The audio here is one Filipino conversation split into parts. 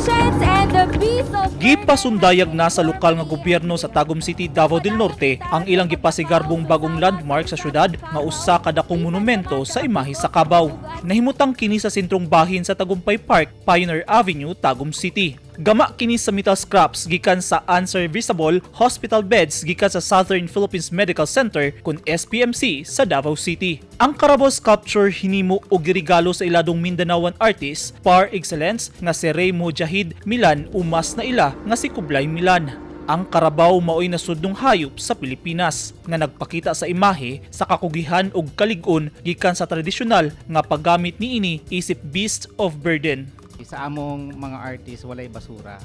patience and the peace of Gipasundayag na sa lokal nga gobyerno sa Tagum City, Davao del Norte ang ilang gipasigarbong bagong landmark sa syudad nga usa ka dakong monumento sa imahe sa Cavao. Nahimutang kini sa sentrong bahin sa Tagumpay Park, Pioneer Avenue, Tagum City. Gama kini sa metal scraps gikan sa unserviceable hospital beds gikan sa Southern Philippines Medical Center kun SPMC sa Davao City. Ang Carabao sculpture hinimo og girigalo sa iladong Mindanaoan artist par excellence nga si Ray Mujahid Milan umas na ila nga si Kublai Milan. Ang Carabao maoy nasudnong hayop sa Pilipinas nga nagpakita sa imahe sa kakugihan ug kalig-on gikan sa tradisyonal nga paggamit niini isip beast of burden. Sa among mga artists, walay basura.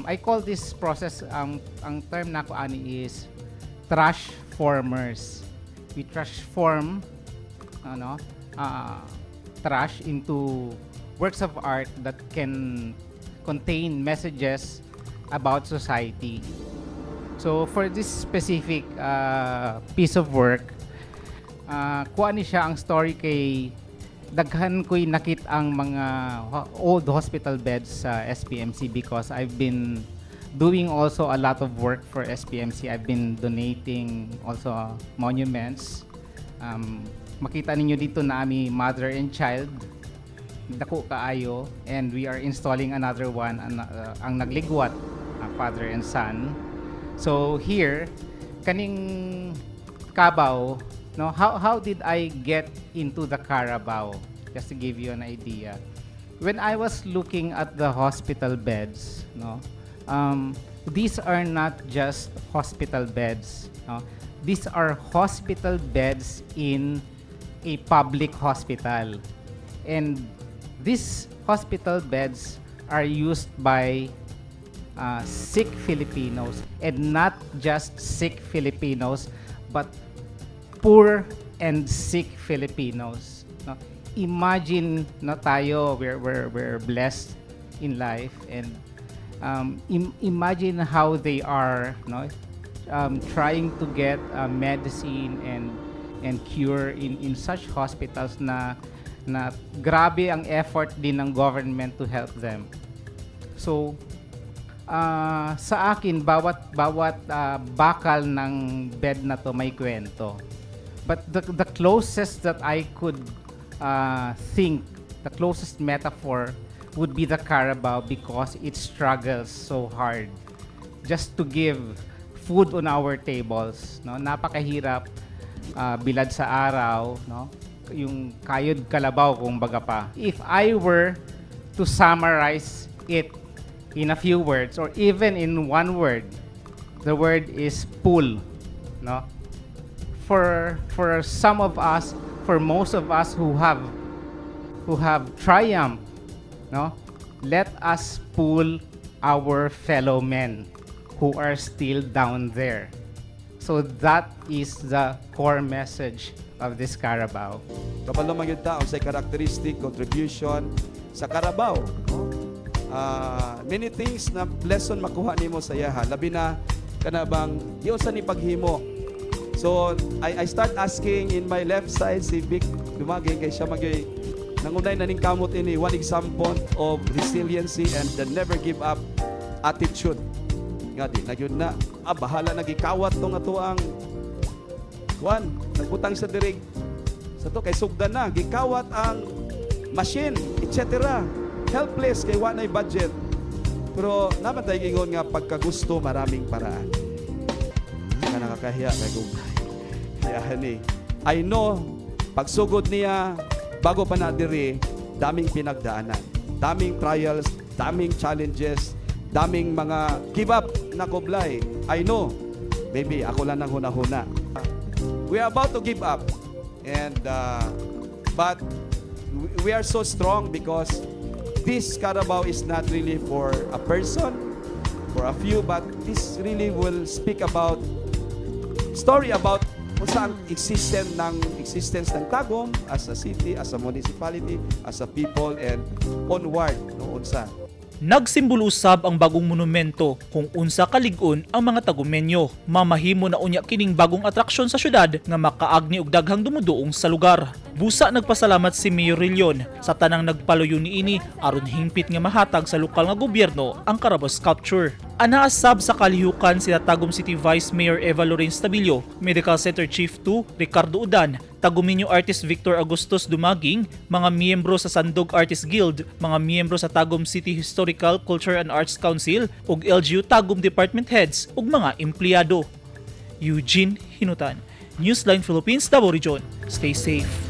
I call this process, ang term na ko ani is trash formers. We transform trash into works of art that can contain messages about society. So for this specific piece of work, kuha ni siya ang story kay daghan ko'y nakit ang mga old hospital beds sa SPMC because I've been doing also a lot of work for SPMC. I've been donating also monuments. Makita ninyo dito na ami mother and child, dako kaayo, and we are installing another one, ang nagligwat, father and son. So here, kaning Cavao, no, how did I get into the Carabao? Just to give you an idea. When I was looking at the hospital beds, no, these are not just hospital beds. No? These are hospital beds in a public hospital. And these hospital beds are used by sick Filipinos, and not just sick Filipinos, but poor and sick Filipinos. No? Imagine na tayo, we're blessed in life, and imagine how they are, no? Trying to get medicine and cure in such hospitals na grabe ang effort din ng government to help them. So sa akin, bawat bakal ng bed na to may kwento. But the closest that I could think, the closest metaphor would be the Carabao because it struggles so hard just to give food on our tables. No? Napakahirap, bilad sa araw, no? Yung kayod kalabaw kung baga pa. If I were to summarize it in a few words or even in one word, the word is pool. No? For some of us, for most of us who have triumphed, no, let us pull our fellow men who are still down there. So that is the core message of this Carabao. Kabalo man yun taon sa characteristic, contribution sa Carabao. Many things na lesson makuha nimo sa yaha. Labi na kanabang diyo sa ni paghimo. So, I start asking in my left side, si Vic dumagay kay siya magay nangunay na ning kamot ini one example of resiliency and the never give up attitude. Nga di, nagyod na, bahala nagikawat tong ato ang nagbutang sa dirig. Sa to, kay sugdan na, gikawat ang machine, etc. Helpless, kay wanay budget. Pero naman tayo ingon nga pagkagusto, maraming paraan. Nga nakakahiya kay kung I know, pagsugod niya, bago pa na diri, daming pinagdaanan, daming trials, daming challenges, daming mga give up na kublay. I know, maybe ako lang ang huna-huna. We are about to give up, and but we are so strong because this Carabao is not really for a person, for a few, but this really will speak about story about kung saan existence ng Tagum as a city, as a municipality, as a people, and onward, no, unsa. Nagsimbolo usab ang bagong monumento kung unsa kalig-on ang mga tagumenyo. Mamahimo na unya kining bagong atraksyon sa syudad nga makaagni og daghang dumuduong sa lugar. Busa nagpasalamat si Mayor Rillion sa tanang nagpaluyo niini aron hingpit nga mahatag sa lokal nga gobyerno ang Carabao Sculpture. Anaasab sa kalihukan sila Tagum City Vice Mayor Eva Lorraine Stabilio, Medical Center Chief 2 Ricardo Udan, Taguminyo Artist Victor Agustos Dumaging, mga miyembro sa Sandog Artist Guild, mga miyembro sa Tagum City Historical Culture and Arts Council ug LGU Tagum Department Heads ug mga empleyado. Eugene Hinutan, Newsline Philippines, Davao Region. Stay safe.